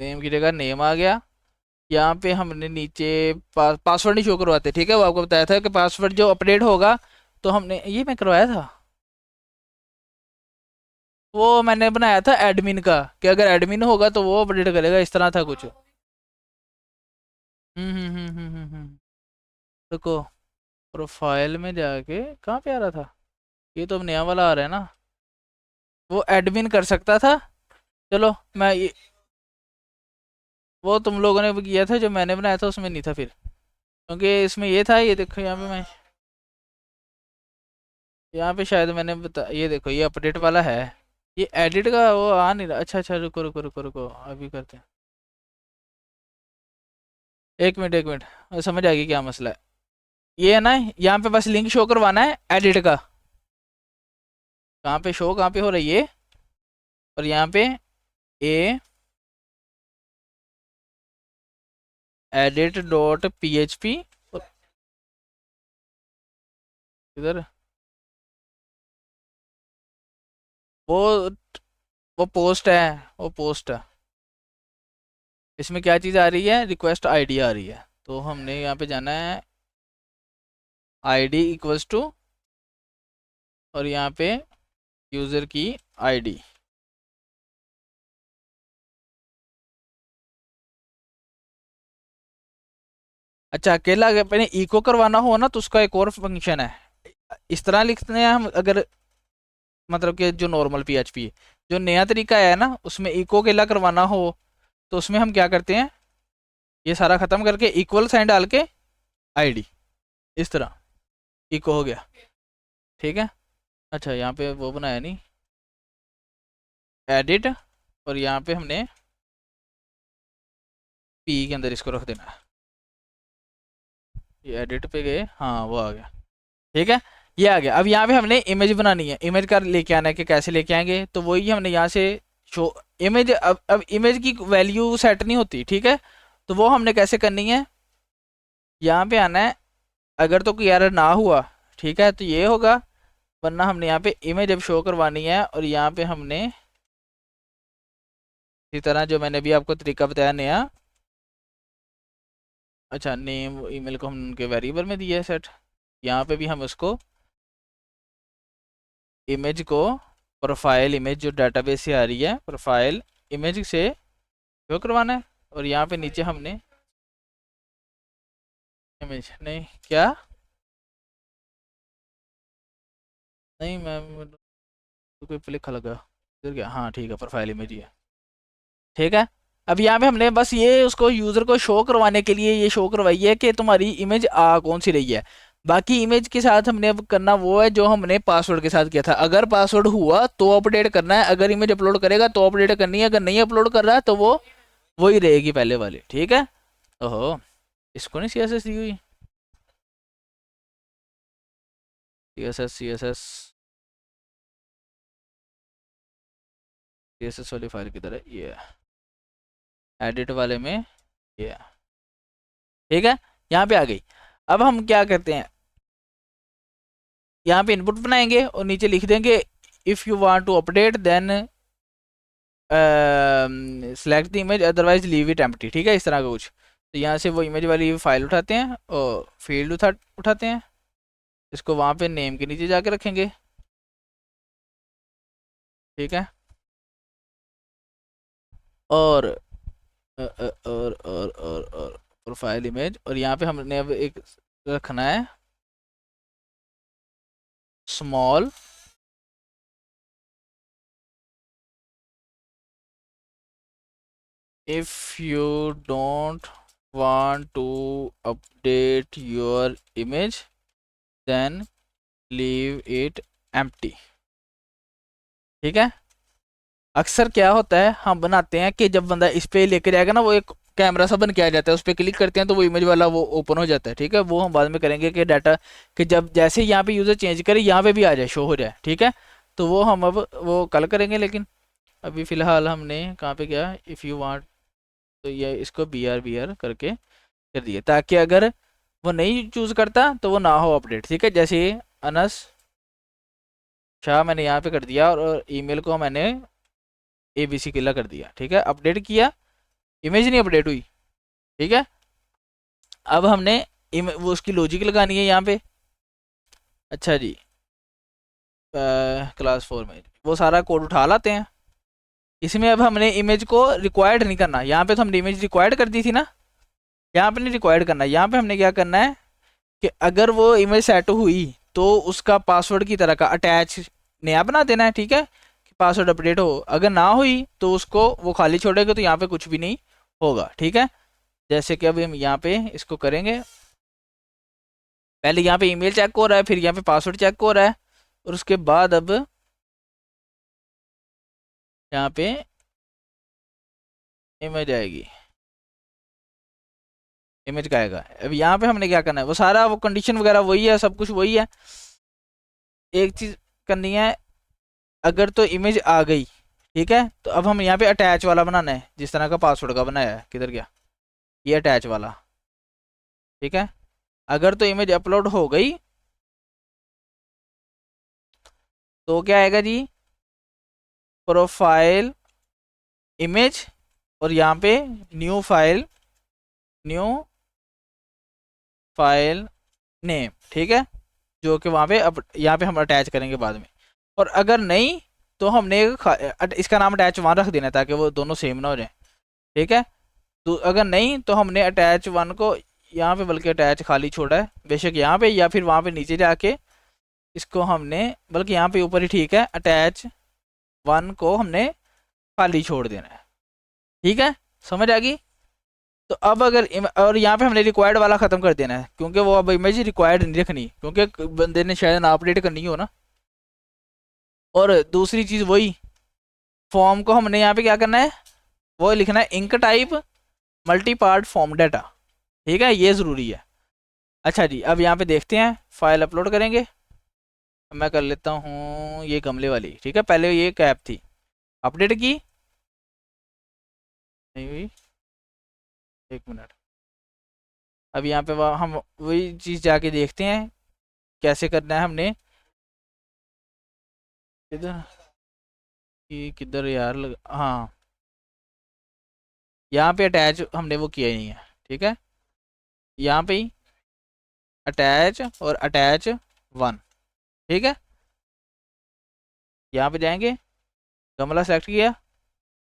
नेम की जगह नेम आ गया। यहाँ पे हमने नीचे पासवर्ड नहीं शो करवाते, ठीक है, वो आपको बताया था कि पासवर्ड जो अपडेट होगा, तो हमने ये मैं करवाया था, वो मैंने बनाया था एडमिन का, कि अगर एडमिन होगा तो वो अपडेट करेगा, इस तरह था कुछ। देखो प्रोफाइल में जाके कहाँ पे आ रहा था, ये तो अब नया वाला आ रहा है ना, वो एडमिन कर सकता था। चलो मैं ये, वो तुम लोगों ने किया था, जो मैंने बनाया था उसमें नहीं था फिर, क्योंकि इसमें ये था, ये देखो यहाँ पे मैं, यहाँ पे शायद मैंने बता, ये देखो ये अपडेट वाला है, ये एडिट का वो आ नहीं रहा। अच्छा अच्छा, रुको रुको रुको रुको, अभी करते हैं। एक मिनट एक मिनट, समझ आएगी क्या मसला है। ये है ना, यहाँ पे बस लिंक शो करवाना है एडिट का। कहाँ पे शो, कहाँ पे हो रही है, और यहाँ पे a edit dot P H P, इधर वो वो पोस्ट है, वो पोस्ट है। इसमें क्या चीज़ आ रही है, रिक्वेस्ट आईडी आ रही है, तो हमने यहाँ पे जाना है आईडी इक्वल्स टू, और यहाँ पे यूज़र की आईडी। अच्छा, अकेला अगर अपने इको करवाना हो ना तो उसका एक और फंक्शन है। इस तरह लिखते हैं हम, अगर मतलब कि जो नॉर्मल पीएचपी है, जो नया तरीका है ना उसमें इको अकेला करवाना हो, तो उसमें हम क्या करते हैं, ये सारा ख़त्म करके इक्वल साइन डाल के आईडी, इस तरह इको हो गया। ठीक है। अच्छा, यहाँ पे वो बनाया नहीं, एडिट, और यहाँ पे हमने पी के अंदर इसको रख देना है। ये एडिट पे गए, हाँ वो आ गया। ठीक है, ये आ गया। अब यहाँ पे हमने इमेज बनानी है, इमेज का लेके आना है, कि कैसे लेके आएंगे, तो वही हमने यहाँ से शो इमेज। अब इमेज की वैल्यू सेट नहीं होती, ठीक है, तो वो हमने कैसे करनी है, यहाँ पे आना है। अगर तो कोई एरर ना हुआ, ठीक है, तो ये होगा, वरना हमने यहाँ पे इमेज अब शो करवानी है, और यहाँ पे हमने इसी तरह जो मैंने भी आपको तरीका बताया नया। अच्छा, नेम ईमेल को हम उनके वेरिएबल में दिया है सेट, यहाँ पे भी हम उसको इमेज को प्रोफाइल इमेज जो डाटाबेस से आ रही है, प्रोफाइल इमेज से शो करवाना है, और यहाँ पे नीचे हमने इमेज नहीं क्या, नहीं मैम तो कोई लिखा लगा इधर क्या, हाँ ठीक है, प्रोफाइल इमेज ही है। ठीक है, अब यहाँ पे हमने बस ये उसको यूज़र को शो करवाने के लिए ये शो करवाई है कि तुम्हारी इमेज आ कौन सी रही है। बाकी इमेज के साथ हमने अब करना वो है जो हमने पासवर्ड के साथ किया था। अगर पासवर्ड हुआ तो अपडेट करना है, अगर इमेज अपलोड करेगा तो अपडेट करनी है, अगर नहीं अपलोड कर रहा है तो वो वही रहेगी पहले वाली। ठीक है, ओहो, इसको नहीं सी एस एस दी हुई, C S S C S S C S S वाली फाइल किधर है, ये एडिट वाले में, ये ठीक है, यहाँ पे आ गई। अब हम क्या करते हैं, यहाँ पे इनपुट बनाएंगे और नीचे लिख देंगे if you want to update then select the image otherwise leave it empty. ठीक है, इस तरह का कुछ। तो यहाँ से वो इमेज वाली फाइल उठाते हैं और फील्ड उठाते हैं, इसको वहाँ पे नेम के नीचे जाके रखेंगे। ठीक है, और और प्रोफाइल इमेज, और यहाँ पे हमने अब एक रखना है small if you don't want to update your image then leave it empty। ठीक है, अक्सर क्या होता है, हम बनाते हैं कि जब बंदा इस पे लेके जाएगा ना, वो एक कैमरा सा बन के आ जाता है, उस पर क्लिक करते हैं तो वो इमेज वाला वो ओपन हो जाता है। ठीक है, वो हम बाद में करेंगे कि डाटा, कि जब जैसे यहाँ पे यूज़र चेंज करे यहाँ पे भी आ जाए, शो हो जाए। ठीक है, तो वो हम अब वो कल करेंगे, लेकिन अभी फ़िलहाल हमने कहाँ पे गया, इफ़ यू वांट, तो ये इसको बी आर करके कर दिया, ताकि अगर वो नहीं चूज़ करता तो वो ना हो अपडेट। ठीक है, जैसे अनस शाह मैंने यहाँ पे कर दिया, और ईमेल को मैंने ABC किला कर दिया। ठीक है, अपडेट किया, इमेज नहीं अपडेट हुई। ठीक है, अब हमने वो उसकी लॉजिक लगानी है यहाँ पे। अच्छा जी, क्लास 4 में वो सारा कोड उठा लाते हैं। इसमें अब हमने इमेज को रिक्वायर्ड नहीं करना, यहाँ पे तो हमने इमेज रिक्वायर्ड कर दी थी ना, यहाँ पे नहीं रिक्वायर्ड करना। यहाँ पे हमने क्या करना है कि अगर वो इमेज सेट हुई तो उसका पासवर्ड की तरह का अटैच नया बना देना है। ठीक है, कि पासवर्ड अपडेट हो, अगर ना हुई तो उसको वो खाली छोड़ेगा, तो यहाँ पे कुछ भी नहीं होगा। ठीक है, जैसे कि अभी हम यहाँ पे इसको करेंगे, पहले यहाँ पे ईमेल चेक हो रहा है, फिर यहाँ पे पासवर्ड चेक हो रहा है, और उसके बाद अब यहाँ पे इमेज आएगी। इमेज का आएगा। अब यहाँ पे हमने क्या करना है, वो सारा वो कंडीशन वगैरह वही है, सब कुछ वही है। एक चीज करनी है, अगर तो इमेज आ गई, ठीक है, तो अब हम यहाँ पे अटैच वाला बनाना है, जिस तरह का पासवर्ड का बनाया है। किधर गया ये अटैच वाला, ठीक है। अगर तो इमेज अपलोड हो गई तो क्या आएगा जी, प्रोफाइल इमेज, और यहाँ पे new file, new file name, ठीक है, जो कि वहाँ पे अब यहाँ पे हम अटैच करेंगे बाद में। और अगर नहीं तो हमने इसका नाम अटैच वन रख देना है, ताकि वो दोनों सेम ना हो जाए, ठीक है। तो अगर नहीं तो हमने अटैच वन को यहाँ पे बल्कि अटैच खाली छोड़ा है, बेशक यहाँ पे या फिर वहाँ पे नीचे जाके इसको हमने, बल्कि यहाँ पे ऊपर ही ठीक है, अटैच वन को हमने खाली छोड़ देना है, ठीक है। समझ आ गई। तो अब अगर और यहाँ पे हमने रिक्वायर्ड वाला खत्म कर देना है, क्योंकि वो अब इमेज रिक्वायर्ड नहीं रखनी, क्योंकि बंदे ने शायद अपडेट करनी हो ना। और दूसरी चीज वही, फॉर्म को हमने यहाँ पे क्या करना है, वो लिखना है enctype multi part form data, ठीक है, ये जरूरी है। अच्छा जी, अब यहाँ पे देखते हैं, फाइल अपलोड करेंगे। मैं कर लेता हूँ ये गमले वाली, ठीक है, पहले ये कैप थी, अपडेट की नहीं हुई, 1 मिनट। अब यहाँ पे हम वही चीज़ जाके देखते हैं कैसे करना है हमने। किधर कि किधर यार हाँ, यहाँ पे अटैच हमने वो किया ही नहीं है, ठीक है। यहाँ पे ही अटैच और अटैच वन, ठीक है। यहाँ पे जाएंगे, गमला सेलेक्ट किया,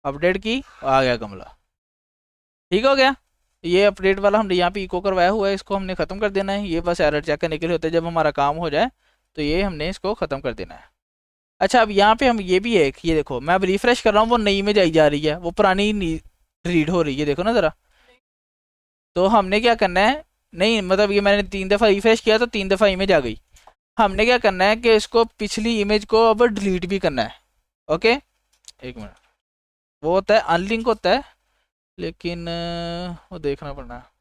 अपडेट की, आ गया गमला, ठीक हो गया। ये अपडेट वाला हमने यहाँ पे इको करवाया हुआ है, इसको हमने ख़त्म कर देना है। ये बस एरर चेक करने के लिए होता है, जब हमारा काम हो जाए तो ये हमने इसको ख़त्म कर देना है। अच्छा, अब यहाँ पे हम ये भी है, ये देखो मैं अब रिफ्रेश कर रहा हूँ, वो नई इमेज आई जा रही है, वो पुरानी रीड हो रही है, देखो ना ज़रा। तो हमने क्या करना है, नहीं मतलब ये मैंने 3 दफ़ा रिफ्रेश किया तो 3 दफ़ा इमेज आ गई। हमने क्या करना है कि इसको पिछली इमेज को अब डिलीट भी करना है। ओके, 1 मिनट, वो होता है अनलिंक होता है, लेकिन वो देखना पड़ना है।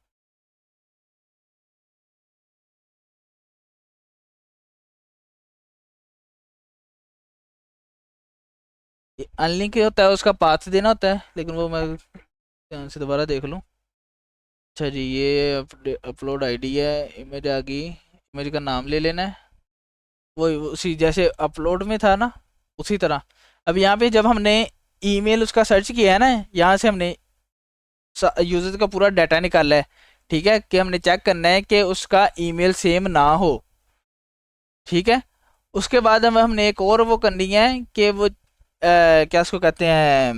अनलिंक होता है, उसका पाथ देना होता है, लेकिन वो मैं ध्यान से दोबारा देख लूँ। अच्छा जी, ये अपलोड आईडी है, इमेज आ गई, इमेज का नाम ले लेना है, वो उसी जैसे अपलोड में था ना उसी तरह। अब यहाँ पे जब हमने ईमेल उसका सर्च किया है ना, यहाँ से हमने यूजर का पूरा डाटा निकाला है, ठीक है, कि हमने चेक करना है कि उसका ईमेल सेम ना हो, ठीक है। उसके बाद हमने एक और वो करनी है कि वो क्या उसको कहते हैं,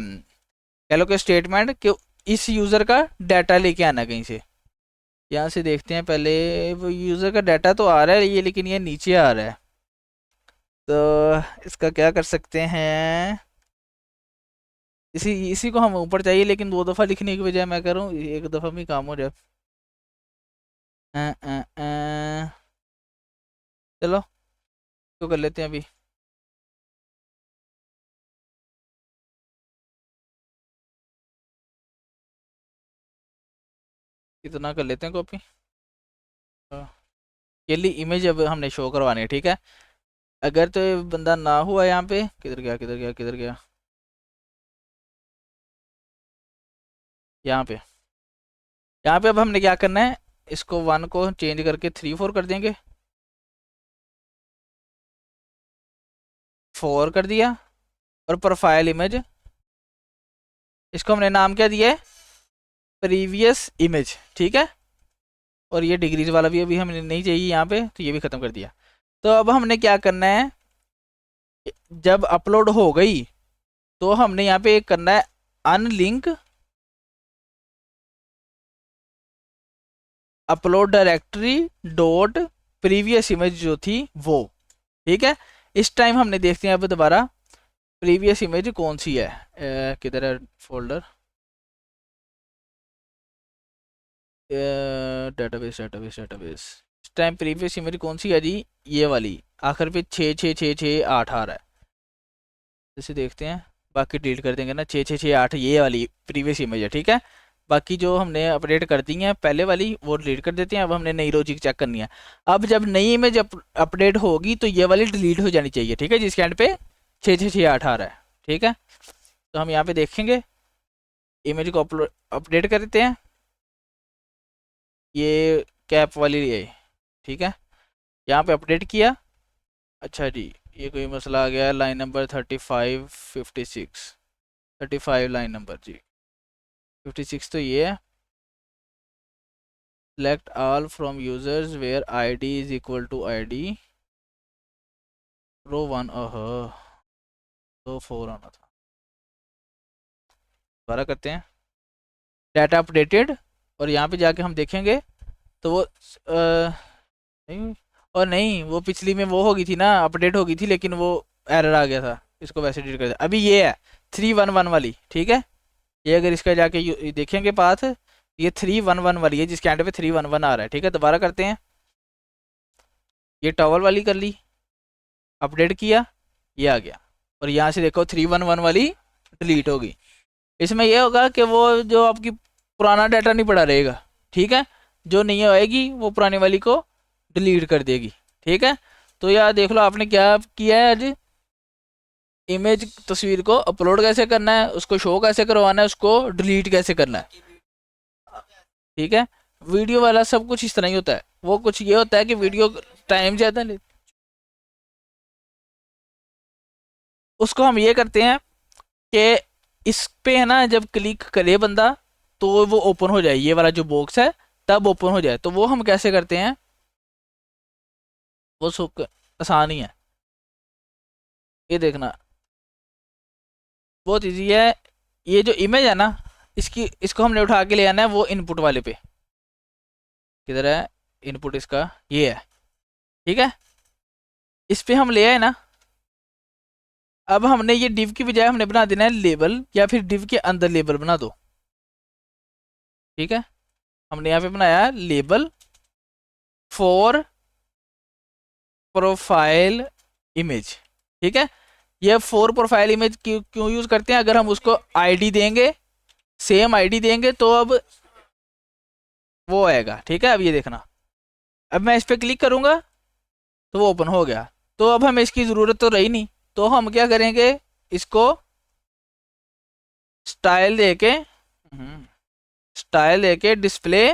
कह लो कि स्टेटमेंट, कि इस यूज़र का डाटा लेके आना कहीं से। यहाँ से देखते हैं पहले, वो यूज़र का डाटा तो आ रहा है ये, लेकिन ये नीचे आ रहा है, तो इसका क्या कर सकते हैं, इसी इसी को हम ऊपर चाहिए, लेकिन 2 दफ़ा लिखने की बजाय मैं करूँ 1 दफ़ा में काम हो जाए। अ, अ, अ, चलो तो कर लेते हैं अभी। इतना कर लेते हैं कॉपी। ये ली इमेज अब हमने शो करवानी है, ठीक है। अगर तो ये बंदा ना हुआ यहाँ पे, किधर गया किधर गया किधर गया, यहाँ पे, यहाँ पे अब हमने क्या करना है, इसको 1 को चेंज करके 3 4 कर देंगे, 4 कर दिया। और प्रोफाइल इमेज, इसको हमने नाम क्या दिया है, प्रीवियस इमेज, ठीक है। और ये डिग्रीज वाला भी अभी हमें नहीं चाहिए यहाँ पे, तो ये भी ख़त्म कर दिया। तो अब हमने क्या करना है, जब अपलोड हो गई तो हमने यहाँ पे करना है unlink upload directory dot previous image जो थी वो, ठीक है। इस टाइम हमने देखते हैं अब दोबारा प्रीवियस इमेज कौन सी है, किधर है फोल्डर, डेटाबेस डेटाबेस डेटाबेस, इस टाइम प्रीवियस इमेज कौन सी है जी, ये वाली आखिर पे 66668 आ रहा है, जैसे देखते हैं। बाकी डिलीट कर देंगे ना, 6668 ये वाली प्रीवियस इमेज है, ठीक है। बाकी जो हमने अपडेट कर दी है पहले वाली वो डिलीट कर देते हैं। अब हमने नई लॉजिक चेक करनी है। अब जब नई इमेज अपडेट होगी तो ये वाली डिलीट हो जानी चाहिए, ठीक है, जिसके एंड पे 66668 आ रहा है, ठीक है। तो हम यहाँ पे देखेंगे, इमेज को अपडेट कर देते हैं, ये कैप वाली है, ठीक है। यहाँ पे अपडेट किया, अच्छा जी, ये कोई मसला आ गया, लाइन नंबर 3556, 35 लाइन नंबर जी, 56 तो ये है। select all from users where id is equal to id रो 1, तो 4 आना था। दोबारा करते हैं, डाटा अपडेटेड, और यहाँ पे जाके हम देखेंगे तो वो नहीं, और नहीं, वो पिछली में वो हो गई थी ना, अपडेट हो गई थी, लेकिन वो एरर आ गया था, इसको वैसे डिलीट कर दिया। अभी ये है 311 वाली, ठीक है। ये अगर इसका जाके देखेंगे पाथ, ये 311 वाली है जिसके एंड पे 311 आ रहा है, ठीक है। दोबारा करते हैं, ये टॉवल वाली कर ली, अपडेट किया, ये आ गया, और यहाँ से देखो 311 वाली डिलीट होगी। इसमें यह होगा कि वो जो आपकी पुराना डाटा नहीं पड़ा रहेगा, ठीक है, जो नहीं आएगी वो पुरानी वाली को डिलीट कर देगी, ठीक है। तो यार देख लो आपने क्या किया है आज, इमेज तस्वीर को अपलोड कैसे करना है, उसको शो कैसे करवाना है, उसको डिलीट कैसे करना है, ठीक है। वीडियो वाला सब कुछ इस तरह ही होता है, वो कुछ ये होता है कि वीडियो टाइम ज़्यादा ले, उसको हम ये करते हैं कि इस पे है ना, जब क्लिक करे बंदा तो वो ओपन हो जाए, ये वाला जो बॉक्स है तब ओपन हो जाए। तो वो हम कैसे करते हैं, वो सुख आसान ही है, ये देखना बहुत इजी है। ये जो इमेज है ना, इसको हमने उठा के ले आना है वो इनपुट वाले पे, किधर है इनपुट इसका, ये है, ठीक है। इस पे हम ले आए ना, अब हमने ये डिव की बजाय हमने बना देना है लेबल, या फिर डिव के अंदर लेबल बना दो, ठीक है। हमने यहाँ पे बनाया लेबल फॉर प्रोफाइल इमेज, ठीक है। ये फॉर प्रोफाइल इमेज क्यों यूज करते हैं, अगर हम उसको आईडी देंगे, सेम आईडी देंगे तो अब वो आएगा, ठीक है। अब ये देखना, अब मैं इस पर क्लिक करूंगा तो वो ओपन हो गया। तो अब हमें इसकी ज़रूरत तो रही नहीं, तो हम क्या करेंगे, इसको स्टाइल देके डिस्प्ले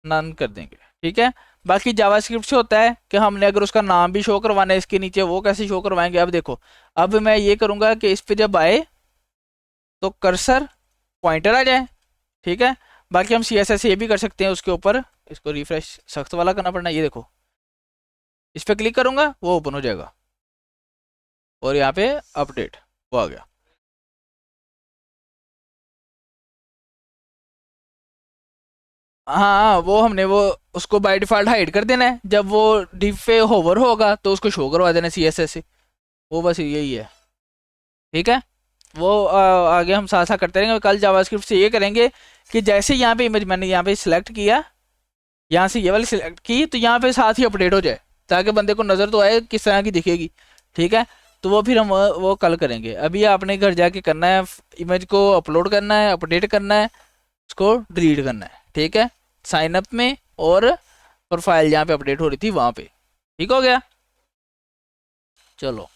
नन कर देंगे, ठीक है। बाकी जावास्क्रिप्ट से होता है कि हमने अगर उसका नाम भी शो करवाना है इसके नीचे, वो कैसे शो करवाएंगे। अब देखो, अब मैं ये करूंगा कि इस पे जब आए तो कर्सर पॉइंटर आ जाए, ठीक है। बाकी हम CSS ये भी कर सकते हैं उसके ऊपर, इसको रिफ्रेश सख्त वाला करना पड़ना, ये देखो इस पर क्लिक करूंगा वो ओपन हो जाएगा, और यहाँ पे अपडेट वो आ गया। हाँ वो हमने वो उसको बाय डिफ़ॉल्ट हाइड कर देना है, जब वो डिव पे होवर होगा तो उसको शो करवा देना CSS से, वो बस यही है, ठीक है। वो आगे हम साथ साथ करते रहेंगे। कल जावास्क्रिप्ट से ये करेंगे कि जैसे यहाँ पे इमेज मैंने यहाँ पे सिलेक्ट किया, यहाँ से ये वाली सिलेक्ट की, तो यहाँ पे साथ ही अपडेट हो जाए, ताकि बंदे को नज़र तो आए किस तरह की दिखेगी, ठीक है। तो वो फिर हम वो कल करेंगे। अभी आपने घर जाके करना है, इमेज को अपलोड करना है, अपडेट करना है, उसको डिलीट करना है, ठीक है, साइन अप में और प्रोफाइल जहाँ पे अपडेट हो रही थी वहाँ पे, ठीक हो गया। चलो।